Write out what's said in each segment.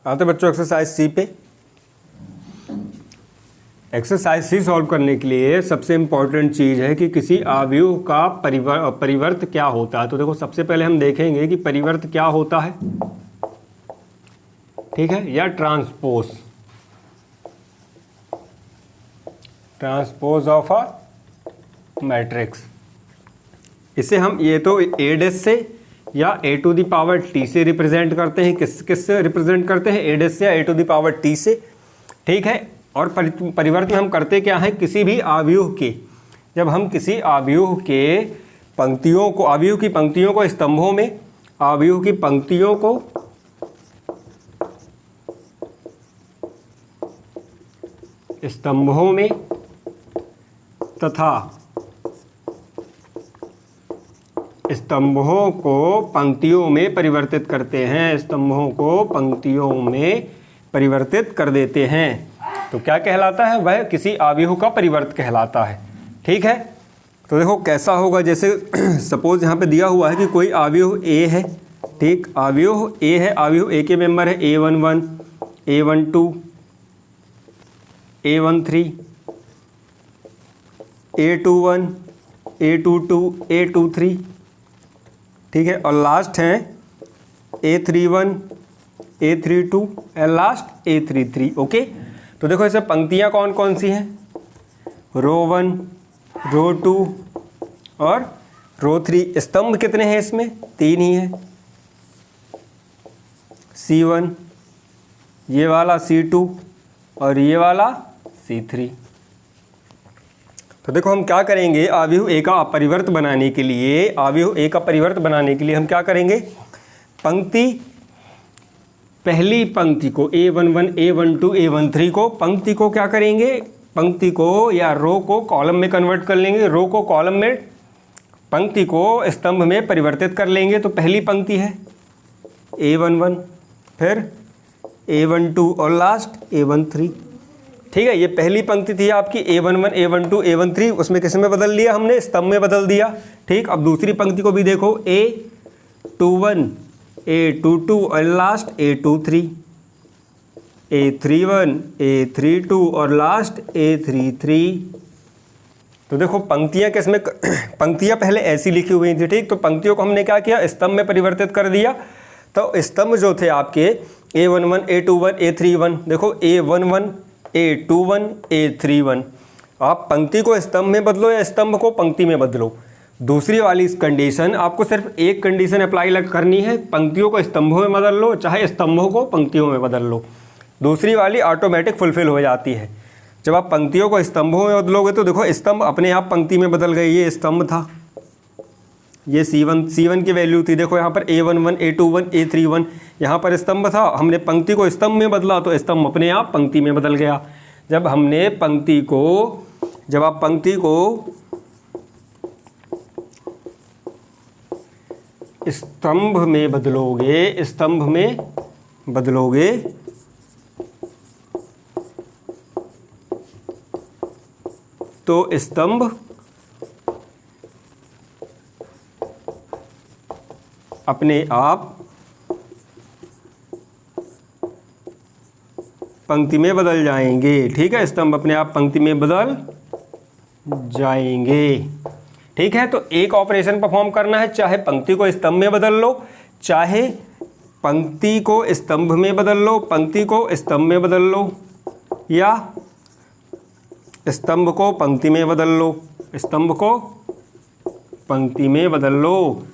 आते बच्चों एक्सरसाइज सी पे। एक्सरसाइज सी सॉल्व करने के लिए सबसे इम्पॉर्टेंट चीज़ है कि किसी आव्यूह का परिवर्त क्या होता है। तो देखो सबसे पहले हम देखेंगे कि परिवर्त क्या होता है, ठीक है, या ट्रांसपोज ऑफ अ मैट्रिक्स। इसे हम ये तो ए डैश से या ए टू द पावर टी से रिप्रेजेंट करते हैं। किस से रिप्रेजेंट करते हैं? ए डैश से या ए टू द पावर टी से, ठीक है। और परिवर्त में हम करते क्या है, किसी भी आव्यूह के, जब हम किसी आव्यूह के पंक्तियों को, आव्यूह की पंक्तियों को स्तंभों में, आव्यूह की पंक्तियों को स्तंभों में तथा स्तंभों को पंक्तियों में परिवर्तित करते हैं, स्तंभों को पंक्तियों में परिवर्तित कर देते हैं, तो क्या कहलाता है? वह किसी आव्यूह का परिवर्त कहलाता है, ठीक है। तो देखो कैसा होगा, जैसे सपोज यहाँ पे दिया हुआ है कि कोई आव्यूह ए है, ठीक, आव्यूह ए है, आव्यूह ए के मेंबर है A11, A12, A13, A21, A22, A23, ठीक है, और लास्ट हैं A31, A32 और लास्ट A33, ओके। तो देखो इसे पंक्तियां कौन कौन सी हैं? रो 1, रो 2 और रो 3। स्तंभ कितने हैं इसमें? 3 ही हैं, C1, ये वाला C2 और ये वाला C3। तो देखो हम क्या करेंगे, आव्यूह ए का परिवर्त बनाने के लिए, आव्यूह ए का परिवर्त बनाने के लिए हम क्या करेंगे, पंक्ति, पहली पंक्ति को A11, A12, A13 को, पंक्ति को क्या करेंगे, पंक्ति को या रो को कॉलम में कन्वर्ट कर लेंगे, रो को कॉलम में, पंक्ति को स्तंभ में परिवर्तित कर लेंगे। तो पहली पंक्ति है A11, फिर A12 और लास्ट A13, ठीक है। ये पहली पंक्ति थी आपकी A11, A12, A13, उसमें किस में बदल लिया हमने? स्तंभ में बदल दिया, ठीक। अब दूसरी पंक्ति को भी देखो, A21, A22 और लास्ट A23, A31, A32 और लास्ट A33। तो देखो पंक्तियां किसमें, पंक्तियां पहले ऐसी लिखी हुई थी, ठीक। तो पंक्तियों को हमने क्या किया, स्तंभ में परिवर्तित कर दिया। तो स्तंभ जो थे आपके A11, A21, A31, देखो A11, A21, A31। आप पंक्ति को स्तंभ में बदलो या स्तंभ को पंक्ति में बदलो। दूसरी वाली कंडीशन, आपको सिर्फ एक कंडीशन अप्लाई करनी है, पंक्तियों को स्तंभों में बदल लो, चाहे स्तंभों को पंक्तियों में बदल लो। दूसरी वाली ऑटोमेटिक फुलफिल हो जाती है। जब आप पंक्तियों को स्तंभों में बदलोगे तो देखो स्तंभ अपने आप पंक्ति में बदल गए। ये स्तंभ था, ये C1 की वैल्यू थी, देखो यहाँ पर A11, A21, A31, यहाँ पर स्तंभ था, हमने पंक्ति को स्तंभ में बदला तो स्तंभ अपने आप पंक्ति में बदल गया। जब हमने पंक्ति को, जब आप पंक्ति को स्तंभ में बदलोगे, स्तंभ में बदलोगे तो स्तंभ अपने आप पंक्ति में बदल जाएंगे, ठीक है। स्तंभ अपने आप पंक्ति में बदल जाएंगे, ठीक है। तो एक ऑपरेशन परफॉर्म करना है, चाहे पंक्ति को स्तंभ में बदल लो, चाहे पंक्ति को स्तंभ में बदल लो, पंक्ति को स्तंभ में बदल लो, या स्तंभ को पंक्ति में बदल लो, स्तंभ को पंक्ति में बदल लो।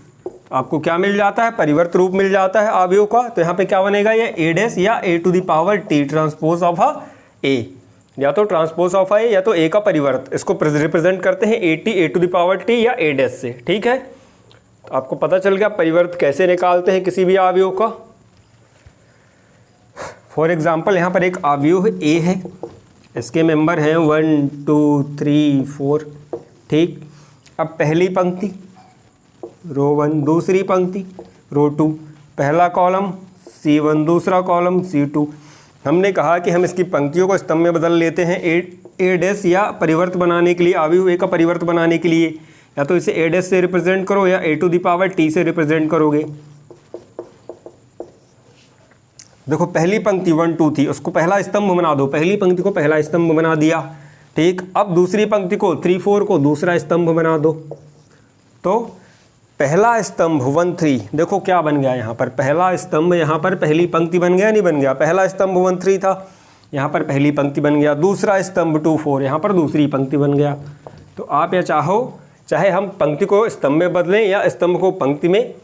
आपको क्या मिल जाता है? परिवर्त रूप मिल जाता है आव्यूह का। तो यहाँ पे क्या बनेगा, ये A डैश या A to the power T, transpose of a A, या तो ट्रांसपोज ऑफ A या तो A का परिवर्त। इसको रिप्रेजेंट करते हैं AT, A to the power T या A डैश से, ठीक है। तो आपको पता चल गया परिवर्त कैसे निकालते हैं किसी भी आव्यूह का। फॉर एग्जाम्पल यहाँ पर एक आव्यूह A है, इसके मेंबर हैं 1, 2, 3, 4, ठीक। अब पहली पंक्ति रो 1, दूसरी पंक्ति रो 2, पहला कॉलम C1, दूसरा कॉलम C2। हमने कहा कि हम इसकी पंक्तियों को स्तंभ में बदल लेते हैं A डैश या परिवर्त बनाने के लिए, आव्यूह A का परिवर्त बनाने के लिए, या तो इसे A डैश से रिप्रेजेंट करो या A to the power T से रिप्रेजेंट करोगे। देखो पहली पंक्ति 1 2 थी, उसको पहला स्तंभ बना दो, पहली पंक्ति को पहला स्तंभ बना दिया, ठीक। अब दूसरी पंक्ति को 3 4 को दूसरा स्तंभ बना दो, तो पहला स्तंभ 1 3 देखो क्या बन गया यहाँ पर, पहला स्तंभ यहाँ पर पहली पंक्ति बन गया, नहीं बन गया, पहला स्तंभ 1 3 था, यहाँ पर पहली पंक्ति बन गया, दूसरा स्तंभ 2 4 यहाँ पर दूसरी पंक्ति बन गया। तो आप या चाहे हम पंक्ति को स्तंभ में बदलें या स्तंभ को पंक्ति में,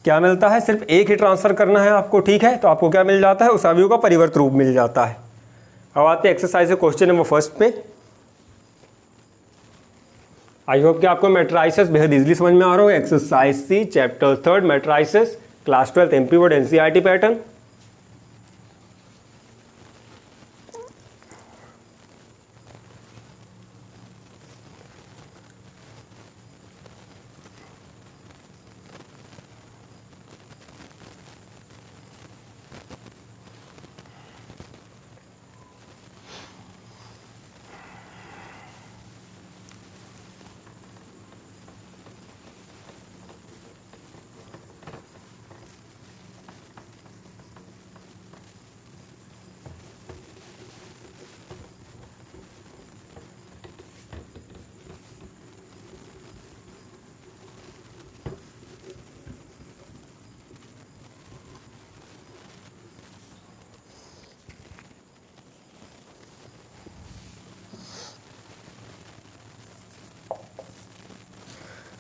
क्या मिलता है, सिर्फ एक ही ट्रांसफ़र करना है आपको, ठीक है। तो आपको क्या मिल जाता है, उस अवयव का परिवर्त रूप मिल जाता है। अब आते हैं एक्सरसाइज क्वेश्चन नंबर 1 पे। आई होप कि आपको मैट्राइसेस बेहद इजीली समझ में आ रहा हो। Exercise C chapter 3 matrices, class 12 MP board NCERT pattern.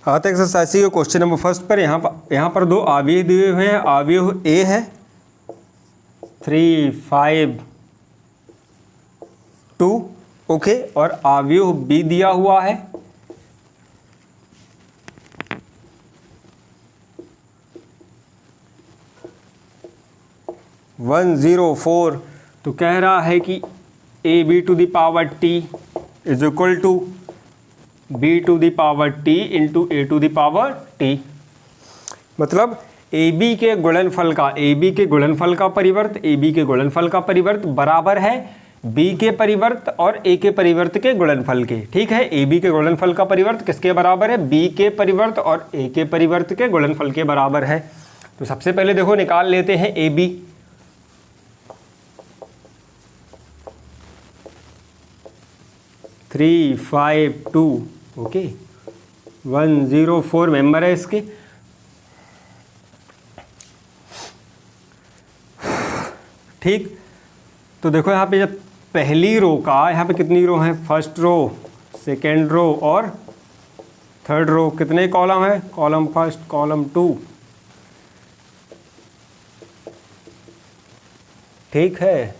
आते एक्सरसाइज के क्वेश्चन नंबर 1 पर। यहाँ पर दो अवयव दिए हुए हैं। अवयव ए है 3 5 2, ओके, और अवयव बी दिया हुआ है 1 0 4। तो कह रहा है कि A B to the power T is equal to b to the power t into A to the power t। मतलब ab के गुणनफल का परिवर्त बराबर है b के परिवर्त और a के परिवर्त के गुणनफल के, ठीक है। ab के गुणनफल का परिवर्त किसके बराबर है, b के परिवर्त और a के परिवर्त के गुणनफल के बराबर है। तो सबसे पहले देखो निकाल लेते हैं ab। थ्री 5 2, ओके, 1 0 4 मेंबर है इसके। ठीक, तो देखो यहाँ पे जब पहली रो का, यहाँ पे कितनी रो है, फर्स्ट रो, सेकेंड रो और थर्ड रो, कितने कॉलम है, कॉलम फर्स्ट, कॉलम 2, ठीक है।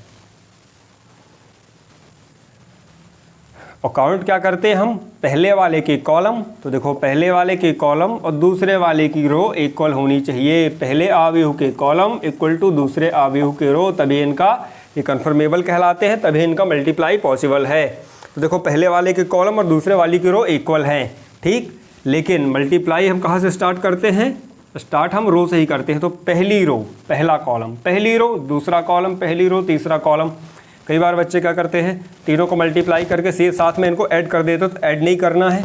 और काउंट क्या करते हैं हम, पहले वाले के कॉलम, तो देखो पहले वाले के कॉलम और दूसरे वाले की रो इक्वल होनी चाहिए। पहले अवयव के कॉलम इक्वल टू दूसरे अवयव के रो, तभी इनका ये कन्फर्मेबल कहलाते हैं, तभी इनका मल्टीप्लाई पॉसिबल है। तो देखो पहले वाले के कॉलम और दूसरे वाले की रो इक्वल हैं, ठीक। लेकिन मल्टीप्लाई हम कहाँ से स्टार्ट करते हैं, स्टार्ट हम रो से ही करते हैं। तो पहली रो पहला कॉलम, पहली रो दूसरा कॉलम, पहली रो तीसरा कॉलम। कई बार बच्चे क्या करते हैं, तीनों को मल्टीप्लाई करके साथ में इनको ऐड कर देते, तो ऐड नहीं करना है।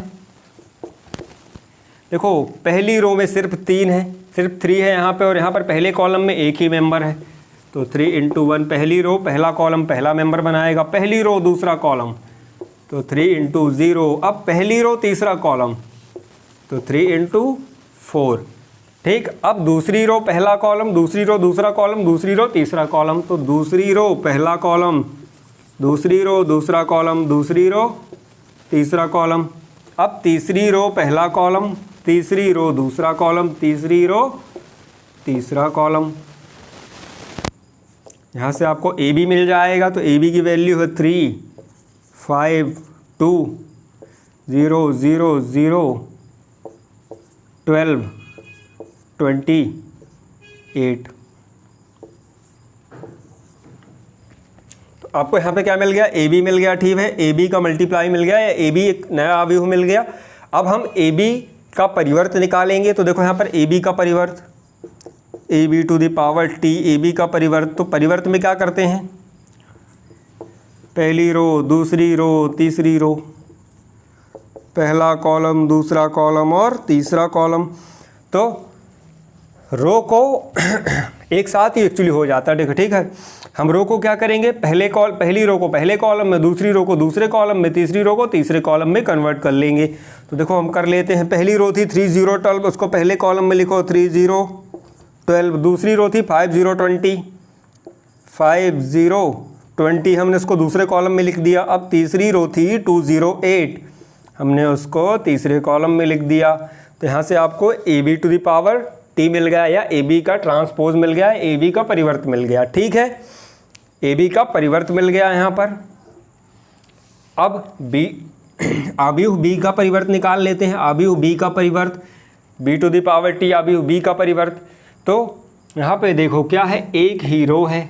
देखो पहली रो में सिर्फ 3 है, सिर्फ 3 है यहाँ पे, और यहाँ पर पहले कॉलम में एक ही मेंबर है। तो 3 इंटू 1 पहली रो, पहला कॉलम पहला मेंबर बनाएगा, पहली रो दूसरा कॉलम, तो 3 इंटू 0। अब पहली रो तीसरा कॉलम, तो 3 इंटू 4, ठीक। अब दूसरी रो पहला कॉलम, दूसरी रो दूसरा कॉलम, दूसरी रो तीसरा कॉलम, तो दूसरी रो पहला कॉलम, दूसरी रो दूसरा कॉलम, दूसरी रो तीसरा कॉलम। अब तीसरी रो पहला कॉलम, तीसरी रो दूसरा कॉलम, तीसरी रो तीसरा कॉलम। यहाँ से आपको ए बी मिल जाएगा, तो ए बी की वैल्यू है 3 5 2 0 0 0 12 28। तो आपको यहाँ पे क्या मिल गया, ए बी मिल गया, ठीक है। ए बी का मल्टीप्लाई मिल गया, या ए बी एक नया अवयव मिल गया। अब हम ए बी का परिवर्त निकालेंगे। तो देखो यहाँ पर ए बी का परिवर्त, A B to the power T, A B का परिवर्त। तो परिवर्त में क्या करते हैं, पहली रो दूसरी रो तीसरी रो, पहला कॉलम दूसरा कॉलम और तीसरा कॉलम। तो रो को एक साथ ही एक्चुअली हो जाता है। देखो ठीक है, हम रो को क्या करेंगे, पहली रो को पहले कॉलम में, दूसरी रो को दूसरे कॉलम में, तीसरी रो को तीसरे कॉलम में कन्वर्ट कर लेंगे। तो देखो हम कर लेते हैं, पहली रो थी 3 0 12, उसको पहले कॉलम में लिखो 3 0 12, दूसरी रो थी 5 0 20, 5 0 20 हमने उसको दूसरे कॉलम में लिख दिया। अब तीसरी रो थी 2 0 8, हमने उसको तीसरे कॉलम में लिख दिया। तो यहाँ से आपको AB to the power T मिल गया, या AB का ट्रांसपोज मिल गया, AB का परिवर्त मिल गया। ठीक है, AB का परिवर्त मिल गया यहाँ पर। अब आव्यूह B का परिवर्त निकाल लेते हैं, आव्यूह B का परिवर्त, B to the power T आव्यूह B का परिवर्त। तो यहाँ पे देखो क्या है, एक ही रो है,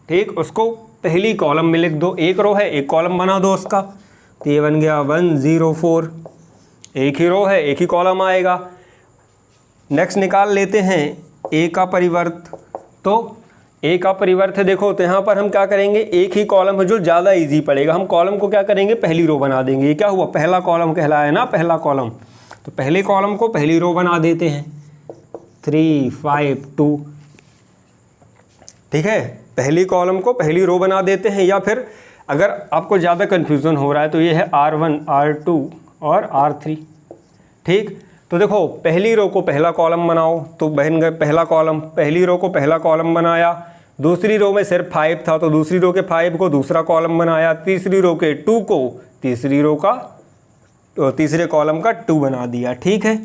ठीक, उसको पहली कॉलम में लिख दो, एक रो है एक कॉलम बना दो उसका, तो ये बन गया 1 0 4, एक ही रो है एक ही कॉलम आएगा। नेक्स्ट निकाल लेते हैं A का परिवर्त। तो A का परिवर्त है, देखो तो यहाँ पर हम क्या करेंगे, एक ही कॉलम है जो ज़्यादा इजी पड़ेगा, हम कॉलम को क्या करेंगे, पहली रो बना देंगे। ये क्या हुआ, पहला कॉलम कहलाया ना, पहला कॉलम, तो पहले कॉलम को पहली रो बना देते हैं 3 5 2, ठीक है, पहली कॉलम को पहली रो बना देते हैं। या फिर अगर आपको ज़्यादा कन्फ्यूज़न हो रहा है तो ये है R1 R2 और R3, ठीक। तो देखो पहली रो को पहला कॉलम बनाओ, तो बन गए पहला कॉलम, पहली रो को पहला कॉलम बनाया, दूसरी रो में सिर्फ 5 था तो दूसरी रो के 5 को दूसरा कॉलम बनाया, तीसरी रो के 2 को तीसरी रो का तीसरे कॉलम का 2 बना दिया। ठीक है,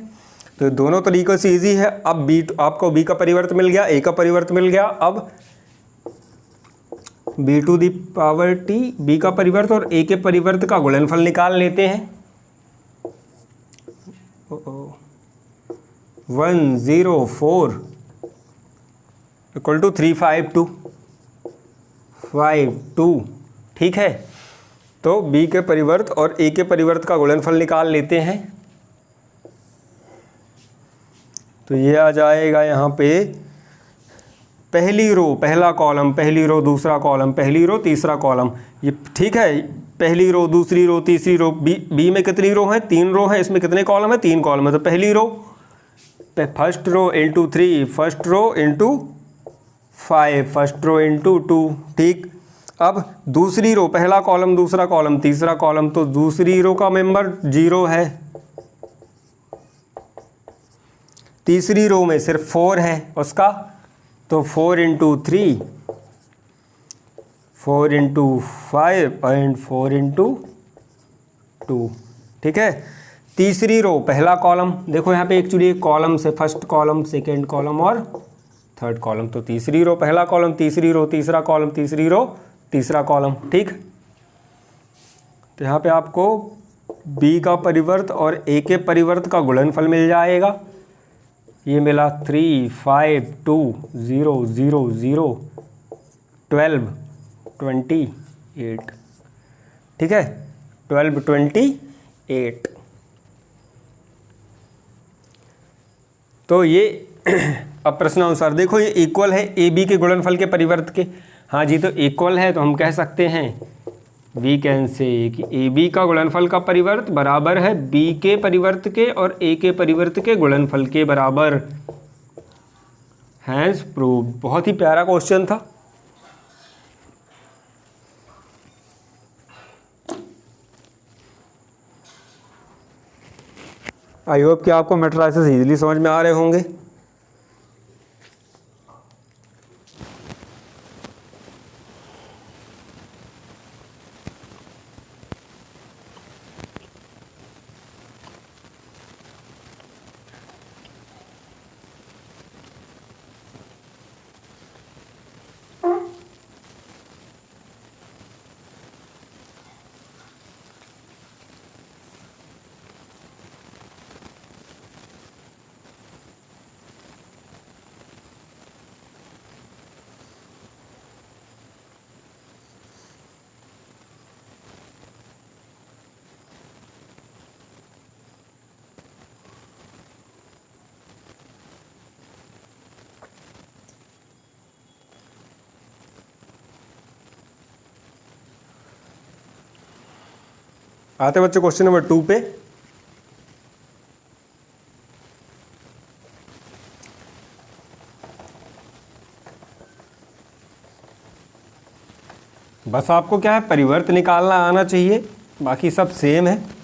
तो दोनों तरीक़ों से ईजी है। अब आपको B का परिवर्त मिल गया, A का परिवर्त मिल गया। अब B to the power T, B का परिवर्त और A के परिवर्त का गुणनफल निकाल लेते हैं। 1 0 4 इक्वल टू 3 5 2 5 2, ठीक है। तो B के परिवर्त और A के परिवर्त का गुणनफल निकाल लेते हैं। तो ये आ जाएगा यहाँ पे, पहली रो पहला कॉलम, पहली रो दूसरा कॉलम, पहली रो तीसरा कॉलम, ये ठीक है, पहली रो दूसरी रो तीसरी रो। बी में कितनी रो है, 3 रो है, इसमें कितने कॉलम है, 3 कॉलम है। तो पहली row first row into 3, first row into 5, first row into 2, ठीक। अब दूसरी रो पहला कॉलम दूसरा कॉलम तीसरा कॉलम, तो दूसरी रो का मेंबर 0 है, तीसरी रो में सिर्फ 4 है उसका, तो 4 इंटू 3, 4 इंटू 5 एंड 4 इंटू 2, ठीक है। तीसरी रो पहला कॉलम, देखो यहाँ पे एक्चुअली कॉलम से फर्स्ट कॉलम सेकेंड कॉलम और थर्ड कॉलम, तो तीसरी रो पहला कॉलम, तीसरी रो तीसरा कॉलम, तीसरी रो तीसरा कॉलम, ठीक। तो यहाँ पे आपको B का परिवर्त और A के परिवर्त का गुणनफल मिल जाएगा। ये मिला 3 5 2 0 0 0 12 28, ठीक है, 12 28। तो ये अब प्रश्नानुसार देखो, ये इक्वल है AB के गुणनफल के परिवर्त के, हाँ जी, तो इक्वल है तो हम कह सकते हैं वी कैन से कि AB का गुणनफल का परिवर्त बराबर है B के परिवर्त के और A के परिवर्त के गुणनफल के बराबर। Hence proved. बहुत ही प्यारा क्वेश्चन था। आई होप कि आपको मैट्रिसेस इजीली समझ में आ रहे होंगे। आते बच्चों क्वेश्चन नंबर 2 पे। बस आपको क्या है, परिवर्त निकालना आना चाहिए, बाकी सब सेम है।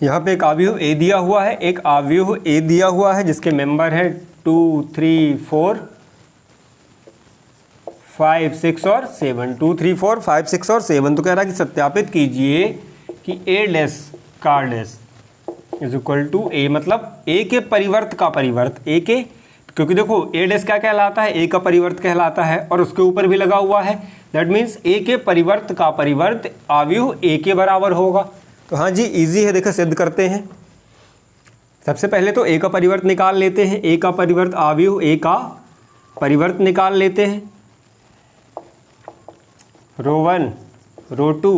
यहाँ पे एक अवयव ए दिया हुआ है, एक अवयव ए दिया हुआ है जिसके मेंबर हैं 2, 3, 4, 5, 6 और 7। 2, 3, 4, 5, 6 और 7। तो कह रहा है कि सत्यापित कीजिए कि ए डैश का डैश इज इक्वल टू ए, मतलब ए के परिवर्त का परिवर्त, ए के, क्योंकि देखो ए डैश क्या कहलाता है, ए का परिवर्त कहलाता है और उसके ऊपर भी लगा हुआ है, दैट मीन्स ए के परिवर्त का परिवर्त अवयव ए के बराबर होगा। तो हाँ जी, इजी है, देखो सिद्ध करते हैं। सबसे पहले तो ए का परिवर्त निकाल लेते हैं, ए का परिवर्त अवयव ए का परिवर्त निकाल लेते हैं, रो 1, रो 2,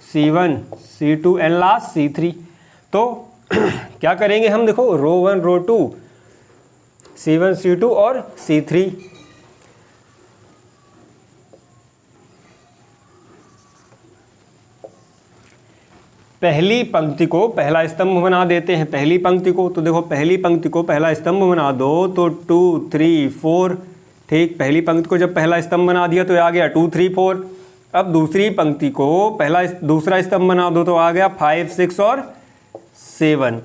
C1, C2 and last C3। तो क्या करेंगे हम, देखो रो 1, रो 2, C1, C2 और C3। पहली पंक्ति को पहला स्तंभ बना देते हैं, पहली पंक्ति को। तो देखो पहली पंक्ति को पहला स्तंभ बना दो तो 2, 3, 4, ठीक। पहली पंक्ति को जब पहला स्तंभ बना दिया तो आ गया 2, 3, 4। अब दूसरी पंक्ति को दूसरा स्तंभ बना दो तो आ गया 5, 6 और 7।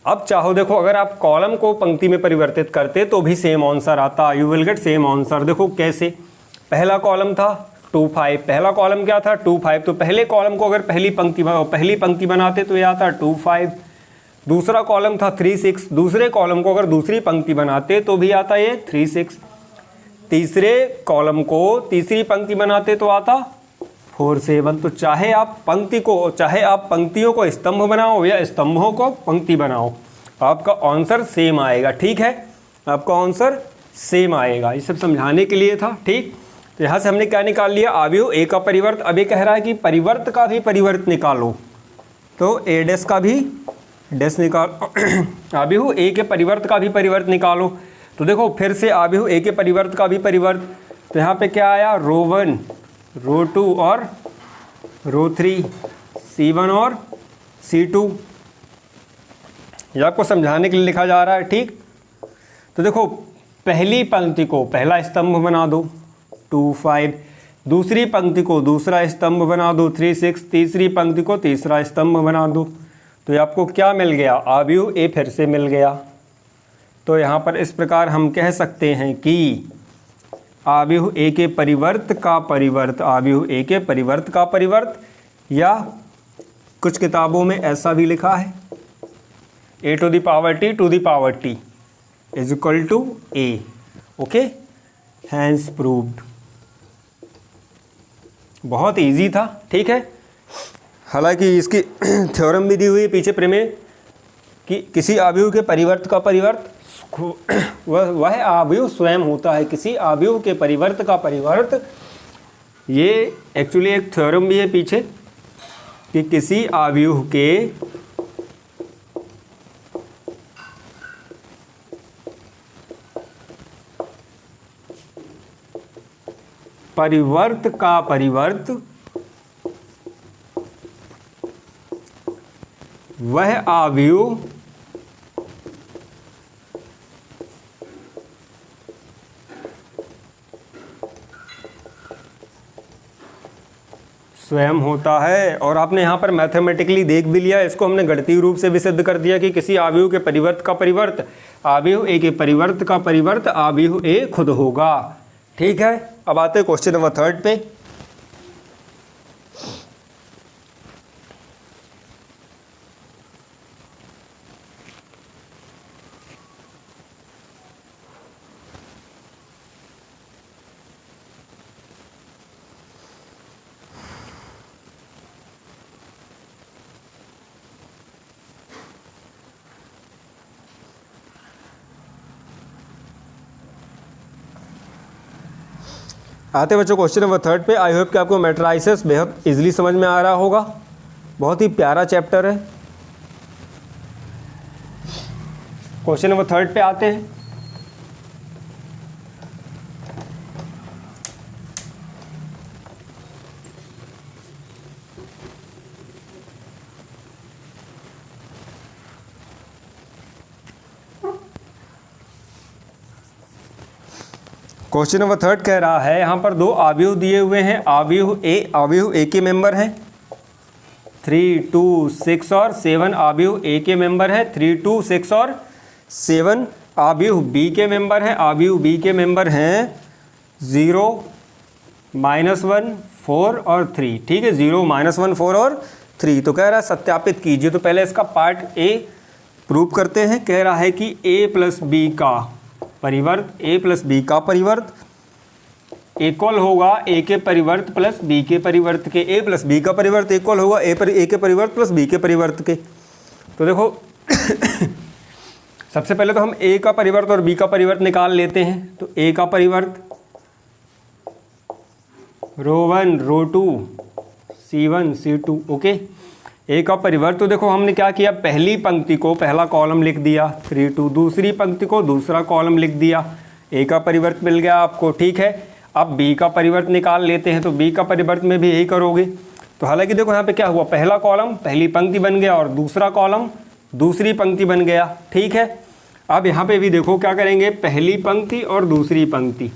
अब चाहो देखो, अगर आप कॉलम को पंक्ति में परिवर्तित करते तो भी सेम आंसर आता, you will get same answer. देखो कैसे, पहला कॉलम था 2, 5, पहला कॉलम क्या था 2, 5, तो पहले कॉलम को अगर पहली पंक्ति बनाते तो ये आता 2, 5। दूसरा कॉलम था 3, 6, दूसरे कॉलम को अगर दूसरी पंक्ति बनाते तो भी आता ये 3, 6। तीसरे कॉलम को तीसरी पंक्ति बनाते तो आता 4, 7। तो चाहे आप पंक्तियों को स्तंभ बनाओ या स्तंभों को पंक्ति बनाओ, आपका आंसर सेम आएगा, ठीक है, आपका आंसर सेम आएगा। ये सब समझाने के लिए था, ठीक। तो यहाँ से हमने क्या निकाल लिया, अवयव ए का परिवर्त। अब ये कह रहा है कि परिवर्त का भी परिवर्त निकालो, तो ए डैश का भी डैश निकालो, अवयव ए के परिवर्त का भी परिवर्त निकालो। तो देखो फिर से अवयव ए के परिवर्त का भी परिवर्त, तो यहाँ पे क्या आया, रो 1, रो 2 और रो 3, C1 और C2। ये आपको समझाने के लिए लिखा जा रहा है, ठीक। तो देखो पहली पंक्ति को पहला स्तंभ बना दो 2, 5, दूसरी पंक्ति को दूसरा स्तंभ बना दो 3, 6, तीसरी पंक्ति को तीसरा स्तंभ बना दो। तो ये आपको क्या मिल गया, अवयव ए फिर से मिल गया। तो यहाँ पर इस प्रकार हम कह सकते हैं कि अवयव ए के परिवर्त का परिवर्त, अवयव ए के परिवर्त का परिवर्त, या कुछ किताबों में ऐसा भी लिखा है a to the power t to the power t is equal to a, okay, hence proved. बहुत इजी था, ठीक है। हालांकि इसकी थ्योरम भी दी हुई है पीछे प्रमेय कि किसी अवयव के परिवर्त का परिवर्त वह अवयव स्वयं होता है, किसी अवयव के परिवर्त का परिवर्त। ये एक्चुअली एक थ्योरम भी है पीछे कि किसी अवयव के परिवर्त का परिवर्त वह अवयव स्वयं होता है। और आपने यहाँ पर मैथमेटिकली देख भी लिया, इसको हमने गणितीय रूप से भी सिद्ध कर दिया कि किसी अवयव के परिवर्त का परिवर्त अवयव ए के परिवर्त का परिवर्त अवयव ए खुद होगा, ठीक है। अब आते हैं क्वेश्चन नंबर 3 पे। आते बच्चों क्वेश्चन नंबर 3 पे। आई होप कि आपको मैट्राइसेस बेहद इजीली समझ में आ रहा होगा, बहुत ही प्यारा चैप्टर है। क्वेश्चन नंबर 3 पे आते हैं। क्वेश्चन नंबर 3 कह रहा है, यहाँ पर दो अवयव दिए हुए हैं। अवयव ए के मेंबर हैं 3, 2, 6 और 7 अवयव ए के मेंबर है। 3, 2, 6 और 7 अवयव बी के मेंबर हैं। अवयव बी के मेंबर हैं 0, -1, 4 और 3। ठीक है, 0, -1, 4 और 3। तो कह रहा है सत्यापित कीजिए। तो पहले इसका पार्ट ए प्रूव करते हैं। कह रहा है कि a प्लस बी का परिवर्त, a प्लस बी का परिवर्त इक्वल होगा a के परिवर्त प्लस b के परिवर्त के। a प्लस बी का परिवर्त इक्वल होगा a के परिवर्त प्लस b के परिवर्त के। तो देखो सबसे पहले तो हम a का परिवर्त और b का परिवर्त निकाल लेते हैं। तो a का परिवर्त ρ1 ρ2 c1 c2। ओके, ए का परिवर्त तो देखो हमने क्या किया, पहली पंक्ति को पहला कॉलम लिख दिया 3, 2, दूसरी पंक्ति को दूसरा कॉलम लिख दिया। ए का परिवर्त मिल गया आपको। ठीक है, अब बी का परिवर्त निकाल लेते हैं। तो बी का परिवर्त में भी यही करोगे। तो हालांकि देखो यहाँ पे क्या हुआ, पहला कॉलम पहली पंक्ति बन गया और दूसरा कॉलम दूसरी पंक्ति बन गया। ठीक है, अब यहाँ पे भी देखो क्या करेंगे, पहली पंक्ति और दूसरी पंक्ति,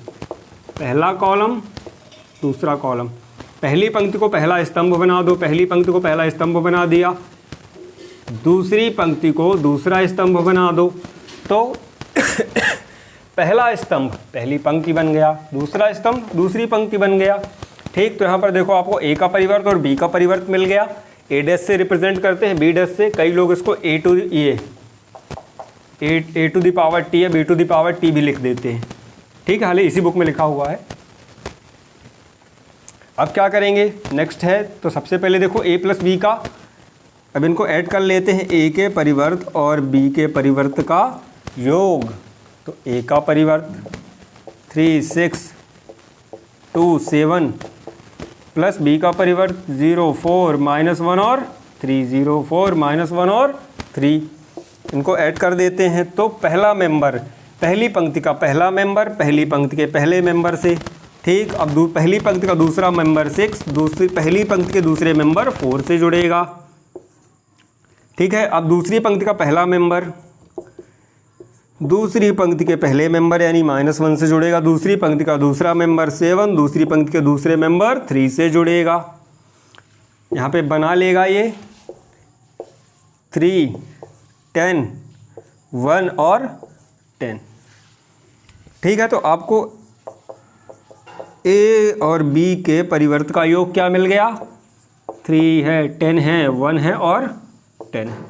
पहला कॉलम दूसरा कॉलम। पहली पंक्ति को पहला स्तंभ बना दो, पहली पंक्ति को पहला स्तंभ बना दिया, दूसरी पंक्ति को दूसरा स्तंभ बना दो। तो पहला स्तंभ पहली पंक्ति बन गया, दूसरा स्तंभ दूसरी पंक्ति बन गया। ठीक, तो यहाँ पर देखो आपको ए का परिवर्त और बी का परिवर्त मिल गया। ए डैश से रिप्रेजेंट करते हैं, बी डैश से। कई लोग इसको A to the power T या B to the power T भी लिख देते हैं। ठीक है, हाल इसी बुक में लिखा हुआ है। अब क्या करेंगे, नेक्स्ट है। तो सबसे पहले देखो a प्लस बी का, अब इनको ऐड कर लेते हैं, a के परिवर्त और b के परिवर्त का योग। तो a का परिवर्त 3, 6, 2, 7 प्लस b का परिवर्त 0, 4, -1 और 3, 0, 4, -1 और 3। इनको ऐड कर देते हैं। तो पहला मेंबर पहली पंक्ति का पहला मेंबर पहली पंक्ति के पहले मेंबर से। ठीक, अब पहली पंक्ति का दूसरा मेंबर 6 दूसरी पहली पंक्ति के दूसरे मेंबर 4 से जुड़ेगा। ठीक है, अब दूसरी पंक्ति का पहला मेंबर दूसरी पंक्ति के पहले मेंबर यानी -1 से जुड़ेगा। दूसरी पंक्ति का दूसरा मेंबर 7 दूसरी पंक्ति के दूसरे मेंबर 3 से जुड़ेगा। यहाँ पे बना लेगा ये 3, 10, 1 और 10। ठीक है, तो आपको ए और बी के परिवर्त का योग क्या मिल गया, 3 है, 10 है, 1 है और 10 है।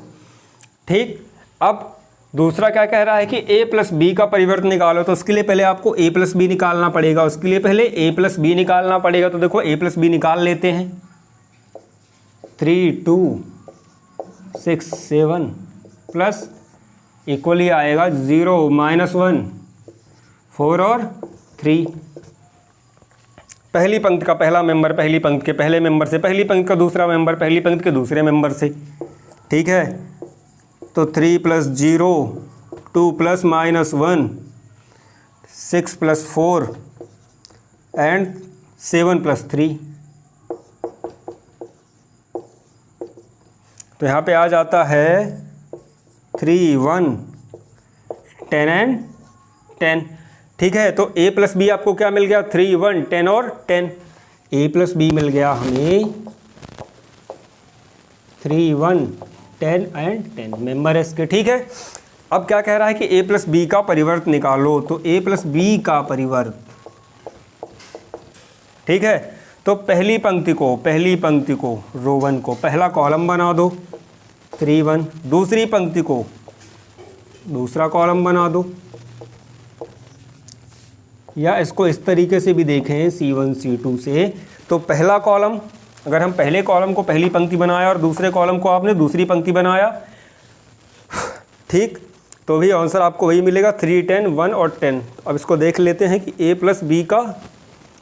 ठीक, अब दूसरा क्या कह रहा है कि a प्लस बी का परिवर्त निकालो। तो उसके लिए पहले आपको a प्लस बी निकालना पड़ेगा। उसके लिए पहले a प्लस बी निकालना पड़ेगा। तो देखो a प्लस बी निकाल लेते हैं। 3, 2, 6, 7 प्लस इक्वली आएगा 0, -1, 4 और 3। पहली पंक्ति का पहला मेंबर पहली पंक्ति के पहले मेंबर से, पहली पंक्ति का दूसरा मेंबर पहली पंक्ति के दूसरे मेंबर से। ठीक है, तो 3 + 0, 2 + -1, 6 + 4 एंड 7 + 3। तो यहाँ पे आ जाता है 3, 1, 10 एंड 10। ठीक है, तो a प्लस बी आपको क्या मिल गया, 3, 1, 10 और 10। a प्लस बी मिल गया हमें 3, 1, 10 एंड 10 मेंबर है इसके। ठीक है, अब क्या कह रहा है कि a प्लस बी का परिवर्त निकालो। तो a प्लस बी का परिवर्त, ठीक है, तो पहली पंक्ति को रो 1 को पहला कॉलम बना दो 3, 1, दूसरी पंक्ति को दूसरा कॉलम बना दो, या इसको इस तरीके से भी देखें C1 C2 से। तो पहला कॉलम, अगर हम पहले कॉलम को पहली पंक्ति बनाया और दूसरे कॉलम को आपने दूसरी पंक्ति बनाया, ठीक, तो भी आंसर आपको वही मिलेगा 3, 10, 1 और 10। अब इसको देख लेते हैं कि a प्लस बी का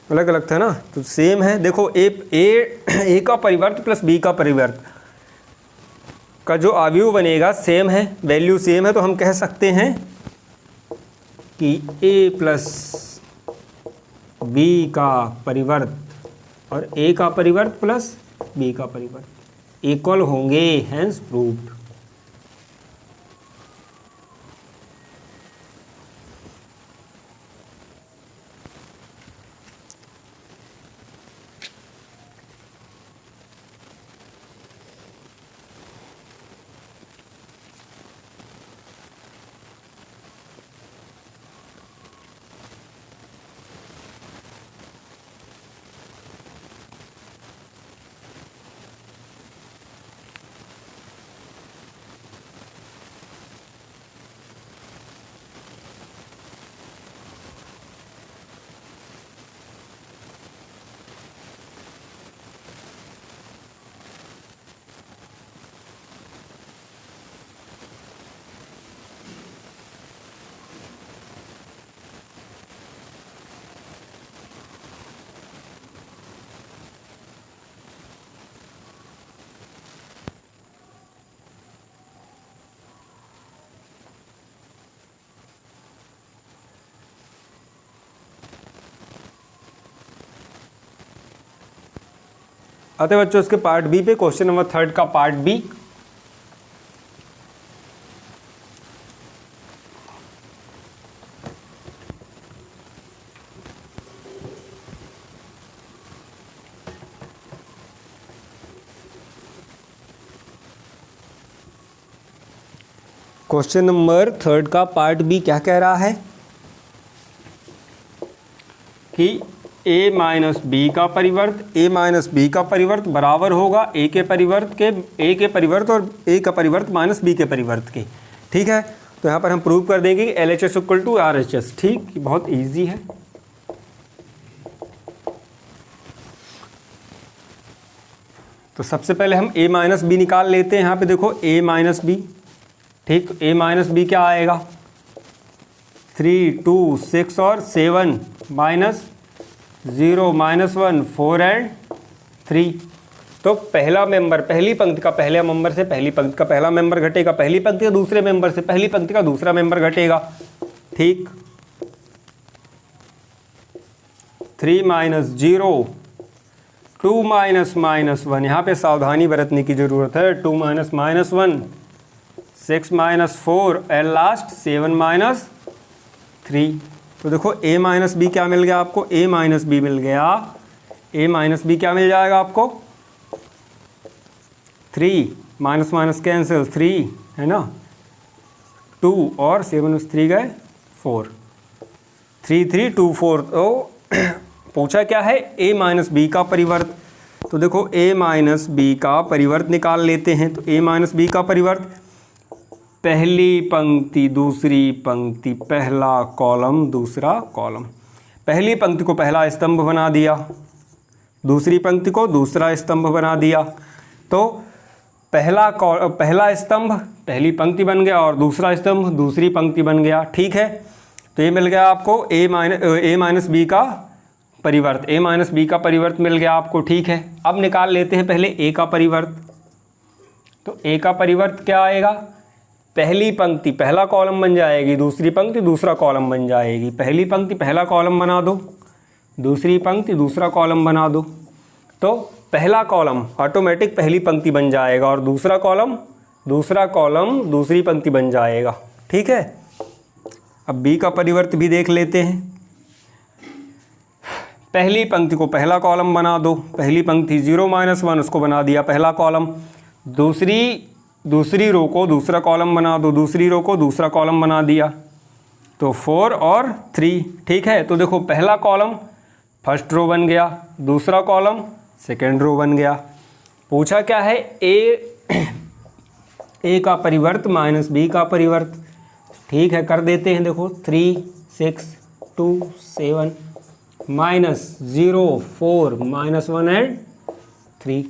अलग अलग था ना, तो सेम है। देखो ए का परिवर्त प्लस बी का परिवर्त का जो अवयव बनेगा सेम है, वैल्यू सेम है, तो हम कह सकते हैं कि ए प्लस बी का परिवर्त और ए का परिवर्त प्लस बी का परिवर्त इक्वल होंगे, हैंस प्रूव्ड। आते बच्चों इसके पार्ट बी पे, क्वेश्चन नंबर 3 का पार्ट बी। क्वेश्चन नंबर 3 का पार्ट बी क्या कह रहा है कि ए माइनस बी का परिवर्त बराबर होगा ए के परिवर्त और ए का परिवर्त माइनस बी के परिवर्त के। ठीक है, तो यहाँ पर हम प्रूव कर देंगे कि LHS इक्वल टू RHS। ठीक, बहुत इजी है। तो सबसे पहले हम a माइनस बी निकाल लेते हैं। यहाँ पे देखो a माइनस बी, ठीक, तो a माइनस बी क्या आएगा, 3, 2, 6 और 7 माइनस 0 माइनस 1 4 एंड 3। तो पहला मेंबर, पहली पंक्ति का पहले मेंबर से पहली पंक्ति का पहला मेंबर घटेगा, पहली पंक्ति का दूसरे मेंबर से पहली पंक्ति का दूसरा मेंबर घटेगा। ठीक, 3 माइनस 0 2 माइनस माइनस 1, यहाँ पे सावधानी बरतने की ज़रूरत है। 2 minus minus 1 6 minus 4 and last 7 minus 3। तो देखो a माइनस बी क्या मिल गया आपको, a माइनस बी मिल गया। a माइनस बी क्या मिल जाएगा आपको, 3 माइनस माइनस कैंसिल, 3 है ना, 2 और 7 3 गए 4, 3 3 2 4। तो पूछा क्या है, a माइनस बी का परिवर्त। तो देखो a माइनस बी का परिवर्त निकाल लेते हैं। तो a माइनस बी का परिवर्त, पहली पंक्ति दूसरी पंक्ति पहला कॉलम दूसरा कॉलम, पहली पंक्ति को पहला स्तंभ बना दिया, दूसरी पंक्ति को दूसरा स्तंभ बना दिया। तो पहला स्तंभ पहली पंक्ति बन गया और दूसरा स्तंभ दूसरी पंक्ति बन गया। ठीक है, तो ये मिल गया आपको a माइनस बी का परिवर्त, a माइनस बी का परिवर्त मिल गया आपको। ठीक है, अब निकाल लेते हैं पहले a का परिवर्त। तो a का परिवर्त क्या आएगा, पहली पंक्ति पहला कॉलम बन जाएगी, दूसरी पंक्ति दूसरा कॉलम बन जाएगी, पहली पंक्ति पहला कॉलम बना दो, दूसरी पंक्ति दूसरा कॉलम बना दो। तो पहला कॉलम ऑटोमेटिक पहली पंक्ति बन जाएगा और दूसरा कॉलम दूसरी पंक्ति बन जाएगा। ठीक है, अब बी का परिवर्त भी देख लेते हैं। पहली पंक्ति को पहला कॉलम बना दो, पहली पंक्ति 0 माइनस 1 उसको बना दिया पहला कॉलम, दूसरी रो को दूसरा कॉलम बना दो, दूसरी रो को दूसरा कॉलम बना दिया, तो 4 और 3। ठीक है, तो देखो पहला कॉलम फर्स्ट रो बन गया, दूसरा कॉलम सेकेंड रो बन गया। पूछा क्या है, ए का परिवर्त माइनस बी का परिवर्त। ठीक है, कर देते हैं। देखो 3 6 2 7 माइनस 0 4 माइनस 1 एंड 3।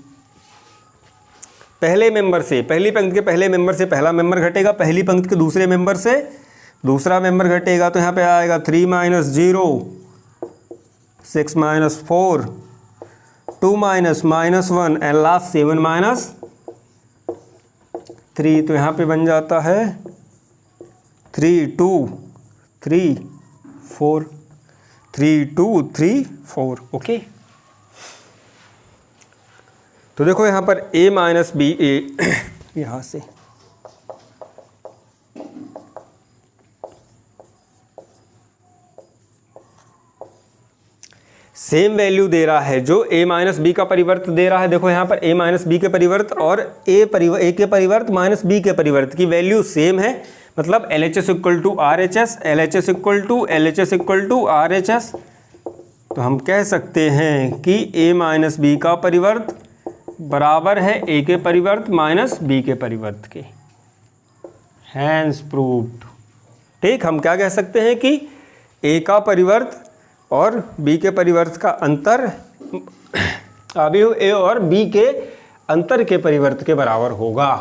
पहले मेंबर से, पहली पंक्ति के पहले मेंबर से पहला मेंबर घटेगा, पहली पंक्ति के दूसरे मेंबर से दूसरा मेंबर घटेगा। तो यहाँ पे आएगा 3 minus 0 6 minus 4, 2 minus minus 1 and last 7 minus 3। तो यहाँ पे बन जाता है 3 2 3 4, 3 2 3 4। ओके, तो देखो यहाँ पर a माइनस बी ए यहाँ से सेम वैल्यू दे रहा है जो a माइनस बी का परिवर्त दे रहा है। देखो यहाँ पर a माइनस बी के परिवर्त और a के परिवर्त माइनस b के परिवर्त की वैल्यू सेम है, मतलब LHS equal to RHS, LHS equal to LHS equal to RHS। तो हम कह सकते हैं कि a माइनस बी का परिवर्त बराबर है a के परिवर्त माइनस b के परिवर्त के। Hence proved. ठीक, हम क्या कह सकते हैं कि a का परिवर्त और b के परिवर्त का अंतर अवयव a और b के अंतर के परिवर्त के बराबर होगा।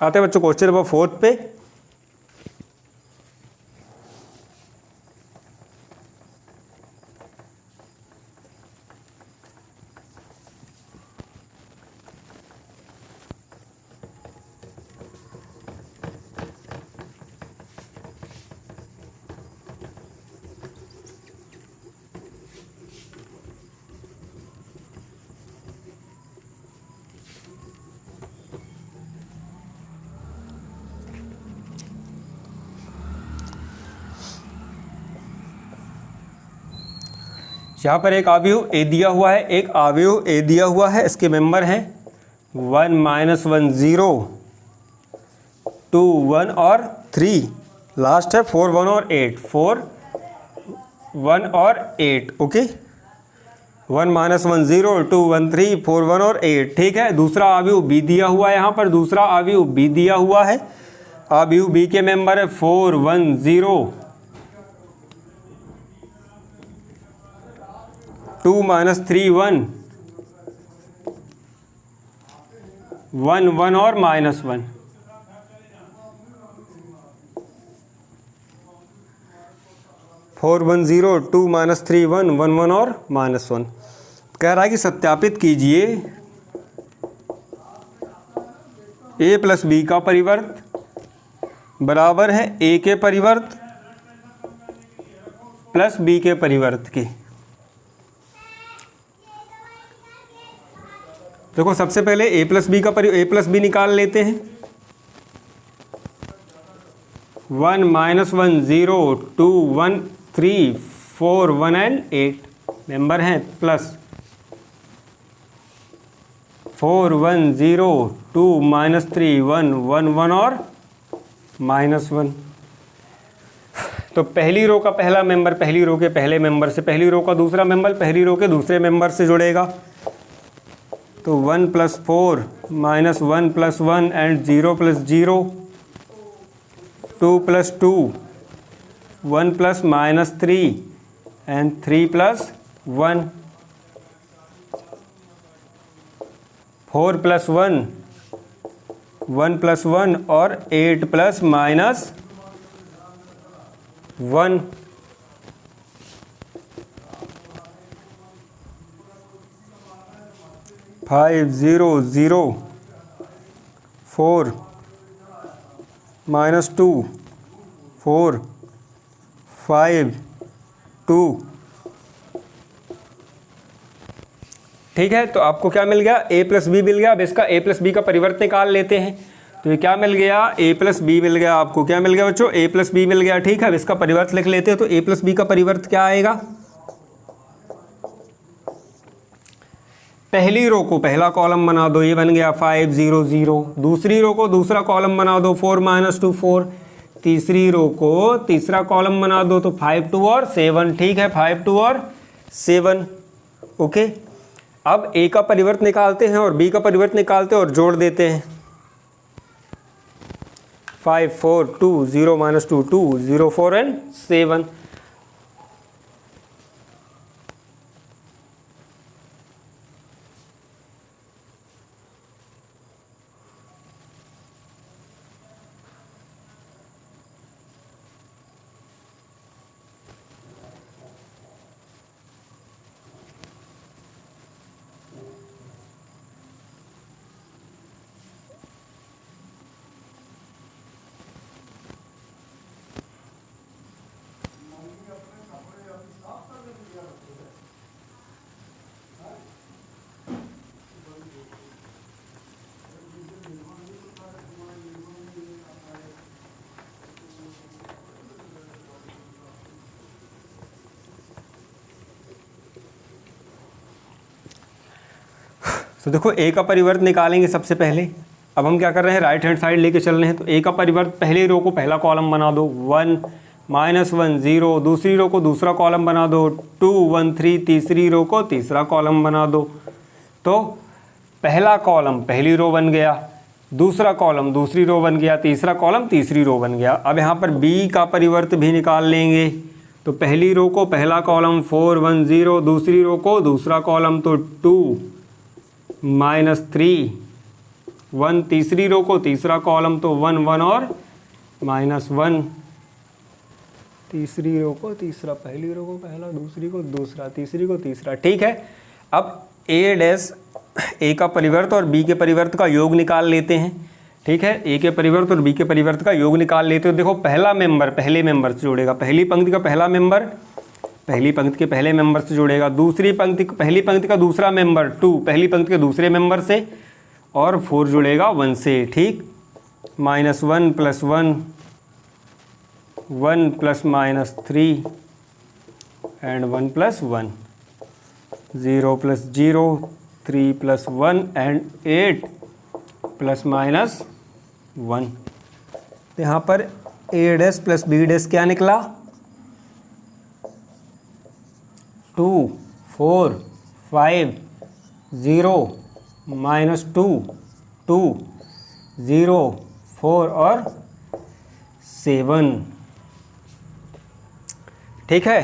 आते हैं बच्चों क्वेश्चन नंबर 4 पे। यहाँ पर एक अवयव a दिया हुआ है, एक अवयव a दिया हुआ है, इसके मेंबर हैं 1 माइनस 1 0, 2 1 और 3, लास्ट है 4 1 और 8, 4 1 और 8। ओके, 1 माइनस 1 0, 2 1 3, 4 1 और 8। ठीक है, दूसरा अवयव b दिया हुआ है, यहाँ पर दूसरा अवयव b दिया हुआ है, अवयव b के मेंबर है 4 1 0, 2 माइनस 3 1, 1 1 और माइनस 1। फोर 1 0, 2 माइनस 3 1, 1 1 और माइनस 1। कह रहा है कि सत्यापित कीजिए a प्लस बी का परिवर्त बराबर है a के परिवर्त प्लस b के परिवर्त के। देखो सबसे पहले a प्लस बी निकाल लेते हैं। 1 माइनस 1 0, 2 1 3, 4 1 एंड 8 मेंबर हैं, प्लस 4 1 0, 2 माइनस 3 1, 1 1 और माइनस 1। तो पहली रो का पहला मेंबर पहली रो के पहले मेंबर से, पहली रो का दूसरा मेंबर पहली रो के दूसरे मेंबर से जुड़ेगा। तो 1 plus 4 minus 1 plus 1 and 0 plus 0, 2 plus 2, 1 plus minus 3 and 3 plus 1, 4 plus 1, 1 plus 1 और 8 प्लस माइनस 1। फाइव 0 0, 4 माइनस 2 4, 5 2 ठीक है, तो आपको क्या मिल गया, a प्लस बी मिल गया। अब इसका a प्लस बी का परिवर्त निकाल लेते हैं। तो ये क्या मिल गया, a प्लस बी मिल गया। आपको क्या मिल गया बच्चों, a प्लस बी मिल गया। ठीक है, अब इसका परिवर्त लिख लेते हैं। तो a प्लस बी का परिवर्त क्या आएगा, पहली रो को पहला कॉलम बना दो, ये बन गया 5 0 0। दूसरी रो को दूसरा कॉलम बना दो, 4 - 2 4। तीसरी रो को तीसरा कॉलम बना दो, तो 5 2 और 7। ठीक है, 5 2 और 7। ओके, अब a का परिवर्त निकालते हैं और b का परिवर्त निकालते हैं और जोड़ देते हैं। 5 4 2 0 - 2 2 0 4 and 7। तो देखो a का परिवर्त निकालेंगे सबसे पहले। अब हम क्या कर रहे हैं, राइट हैंड साइड लेके चल रहे हैं। तो a का परिवर्त, पहली रो को पहला कॉलम बना दो, 1 -1 0। दूसरी रो को दूसरा कॉलम बना दो, 2 1 3। तीसरी रो को तीसरा कॉलम बना दो। तो पहला कॉलम पहली रो बन गया, दूसरा कॉलम दूसरी रो बन गया, तीसरा कॉलम तीसरी रो बन गया। अब यहाँ पर b का परिवर्त भी निकाल लेंगे। तो पहली रो को पहला कॉलम 4 1 0। दूसरी रो को दूसरा कॉलम, तो 2 -3 1। तीसरी रो को तीसरा कॉलम, तो 1 1 और -1। तीसरी रो को तीसरा, पहली रो को पहला, दूसरी को दूसरा, तीसरी को तीसरा। ठीक है, अब a का परिवर्त और b के परिवर्त का योग निकाल लेते हैं। ठीक है, a के परिवर्त और b के परिवर्त का योग निकाल लेते हो। देखो, पहला मेंबर पहले मेंबर से जुड़ेगा, पहली पंक्ति का पहला मेंबर पहली पंक्ति के पहले मेंबर से जुड़ेगा। दूसरी पंक्ति, पहली पंक्ति का दूसरा मेंबर 2 पहली पंक्ति के दूसरे मेंबर से, और 4 जुड़ेगा 1 से। ठीक, -1 + 1 1 + -3 and 1 + 1 0 + 0 3 + 1 and 8 ± 1। तो यहाँ पर a' + b' क्या निकला, 2 4 5 0 -2 2 0 4 और 7। ठीक है,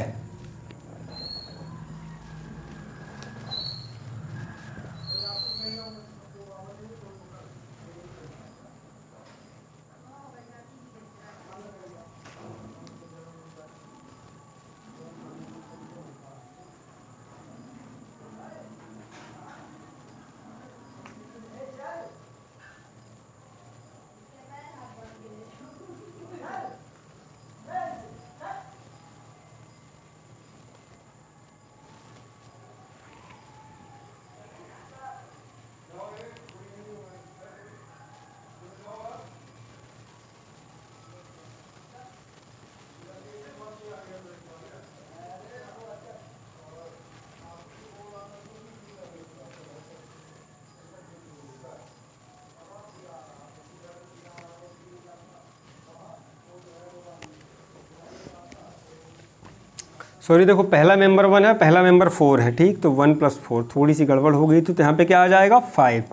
सॉरी, देखो पहला मेंबर 1 है, पहला मेंबर 4 है। ठीक, तो 1 + 4, थोड़ी सी गड़बड़ हो गई थी, तो यहाँ पे क्या आ जाएगा 5।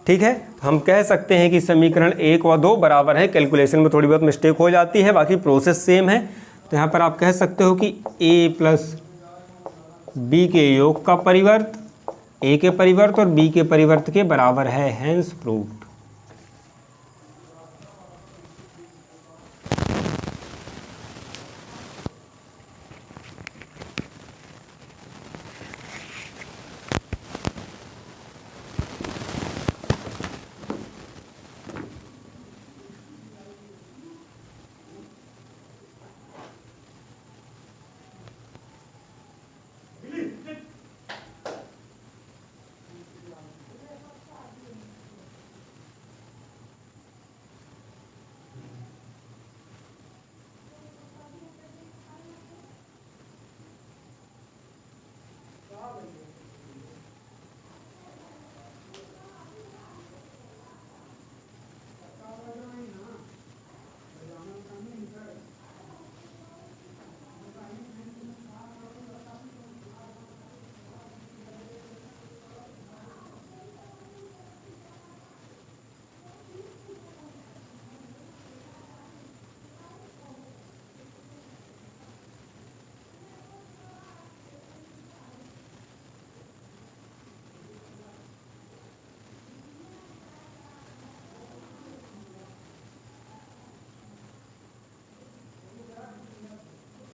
ठीक है, हम कह सकते हैं कि समीकरण 1 व 2 बराबर है। कैलकुलेशन में थोड़ी बहुत मिस्टेक हो जाती है, बाकी प्रोसेस सेम है। तो यहाँ पर आप कह सकते हो कि a + b के योग का परिवर्त a के परिवर्त और b के परिवर्त के बराबर है, हैंस प्रूव्ड।